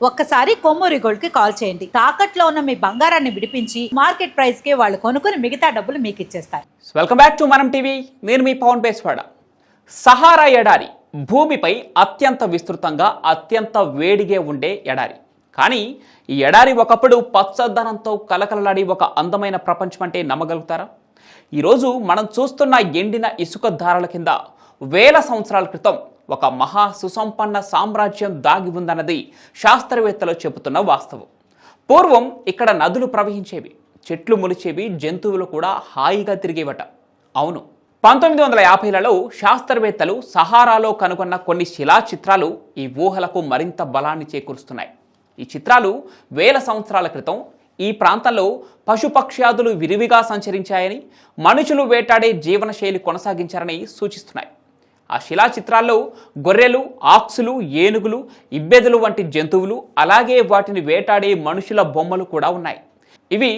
ఒక్కసారి కొమ్మూరి గోల్డ్ కి కాల్ చేయండి. తాకట్లో ఉన్న మీ బంగారాన్ని విడిపించి మార్కెట్ ప్రైస్ కి వాళ్ళు కొనుక్కుని మిగతా డబ్బులు మీకు ఇచ్చేస్తారు. వెల్కమ్ బ్యాక్ టు మనం టీవీ. నేను మీ పవన్ బేస్వాడ. సహారా ఎడారి భూమిపై అత్యంత విస్తృతంగా అత్యంత వేడిగా ఉండే ఎడారి. కానీ ఈ ఎడారి ఒకప్పుడు పచ్చదనంతో కలకలలాడి ఒక అందమైన ప్రపంచం అంటే నమ్మగలుగుతారా? ఈరోజు మనం చూస్తున్న ఎండిన ఇసుక ధారల కింద వేల సంవత్సరాల క్రితం ఒక మహా సుసంపన్న సామ్రాజ్యం దాగి ఉందన్నది శాస్త్రవేత్తలు చెబుతున్న వాస్తవం. పూర్వం ఇక్కడ నదులు ప్రవహించేవి, చెట్లు మొలిచేవి, జంతువులు కూడా హాయిగా తిరిగేవట. అవును, 1950లలో శాస్త్రవేత్తలు సహారాలో కనుగొన్న కొన్ని శిలా చిత్రాలు ఈ ఊహలకు మరింత బలాన్ని చేకూరుస్తున్నాయి. ఈ చిత్రాలు వేల సంవత్సరాల క్రితం ఈ ప్రాంతంలో పశుపక్ష్యాదులు విరివిగా సంచరించాయని, మనుషులు వేటాడే జీవనశైలి కొనసాగించారని సూచిస్తున్నాయి. ఆ శిలా చిత్రాల్లో గొర్రెలు, ఆక్సులు, ఏనుగులు, ఇబ్బెదులు వంటి జంతువులు, అలాగే వాటిని వేటాడే మనుషుల బొమ్మలు కూడా ఉన్నాయి. ఇవి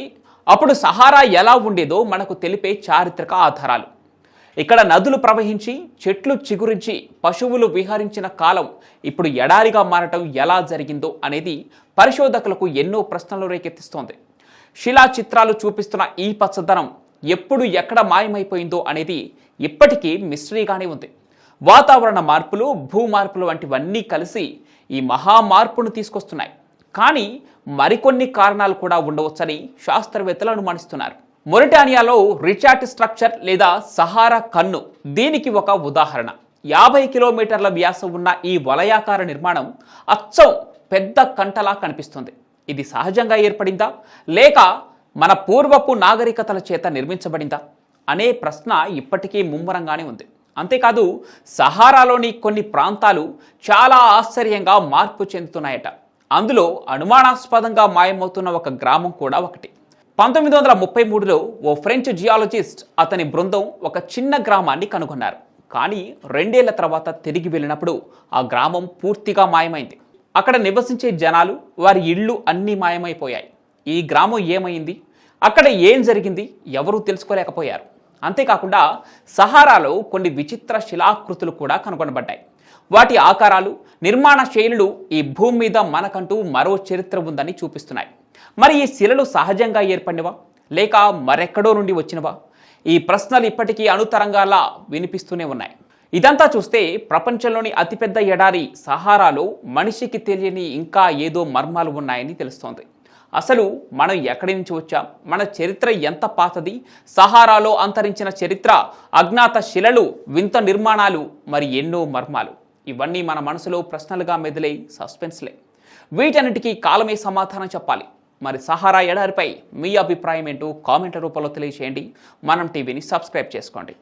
అప్పుడు సహారా ఎలా ఉండేదో మనకు తెలిపే చారిత్రక ఆధారాలు. ఇక్కడ నదులు ప్రవహించి, చెట్లు చిగురించి, పశువులు విహరించిన కాలం ఇప్పుడు ఎడారిగా మారటం ఎలా జరిగిందో అనేది పరిశోధకులకు ఎన్నో ప్రశ్నలు రేకెత్తిస్తోంది. శిలా చిత్రాలు చూపిస్తున్న ఈ పచ్చదనం ఎప్పుడు ఎక్కడ మాయమైపోయిందో అనేది ఇప్పటికీ మిస్టరీగానే ఉంది. వాతావరణ మార్పులు, భూ మార్పులు వంటివన్నీ కలిసి ఈ మహా మార్పును తీసుకొస్తున్నాయి. కానీ మరికొన్ని కారణాలు కూడా ఉండవచ్చని శాస్త్రవేత్తలు అనుమానిస్తున్నారు. మొరిటానియాలో రిచార్ట్ స్ట్రక్చర్ లేదా సహారా కన్ను దీనికి ఒక ఉదాహరణ. 50 కిలోమీటర్ల వ్యాసం ఉన్న ఈ వలయాకార నిర్మాణం అచ్చం పెద్ద కంటలా కనిపిస్తుంది. ఇది సహజంగా ఏర్పడిందా లేక మన పూర్వపు నాగరికతల చేత నిర్మించబడిందా అనే ప్రశ్న ఇప్పటికీ ముమ్మరంగానే ఉంది. అంతేకాదు, సహారాలోని కొన్ని ప్రాంతాలు చాలా ఆశ్చర్యంగా మార్పు చెందుతున్నాయట. అందులో అనుమానాస్పదంగా మాయమవుతున్న ఒక గ్రామం కూడా ఒకటి. 1933లో ఓ ఫ్రెంచ్ జియాలజిస్ట్ అతని బృందం ఒక చిన్న గ్రామాన్ని కనుగొన్నారు. కానీ 2 ఏళ్ల తర్వాత తిరిగి వెళ్ళినప్పుడు ఆ గ్రామం పూర్తిగా మాయమైంది. అక్కడ నివసించే జనాలు, వారి ఇళ్ళు అన్నీ మాయమైపోయాయి. ఈ గ్రామం ఏమైంది, అక్కడ ఏం జరిగింది ఎవరూ తెలుసుకోలేకపోయారు. అంతేకాకుండా సహారాలో కొన్ని విచిత్ర శిలాకృతులు కూడా కనుగొనబడ్డాయి. వాటి ఆకారాలు, నిర్మాణ శైలులు ఈ భూమి మీద మనకంటూ మరో చరిత్ర ఉందని చూపిస్తున్నాయి. మరి ఈ శిలలు సహజంగా ఏర్పడినవా లేక మరెక్కడో నుండి వచ్చినవా? ఈ ప్రశ్నలు ఇప్పటికీ అణుతరంగాలా వినిపిస్తూనే ఉన్నాయి. ఇదంతా చూస్తే ప్రపంచంలోని అతిపెద్ద ఎడారి సహారాలో మనిషికి తెలియని ఇంకా ఏదో మర్మాలు ఉన్నాయని తెలుస్తోంది. అసలు మనం ఎక్కడి నుంచి వచ్చాం, మన చరిత్ర ఎంత పాతది, సహారాలో అంతరించిన చరిత్ర, అజ్ఞాత శిలలు, వింత నిర్మాణాలు, మరి ఎన్నో మర్మాలు, ఇవన్నీ మన మనసులో ప్రశ్నలుగా మెదిలే సస్పెన్స్లే. వీటన్నిటికీ కాలమే సమాధానం చెప్పాలి. మరి సహారా ఎడారిపై మీ అభిప్రాయం ఏంటో కామెంట్ల రూపంలో తెలియజేయండి. మనం టీవీని సబ్స్క్రైబ్ చేసుకోండి.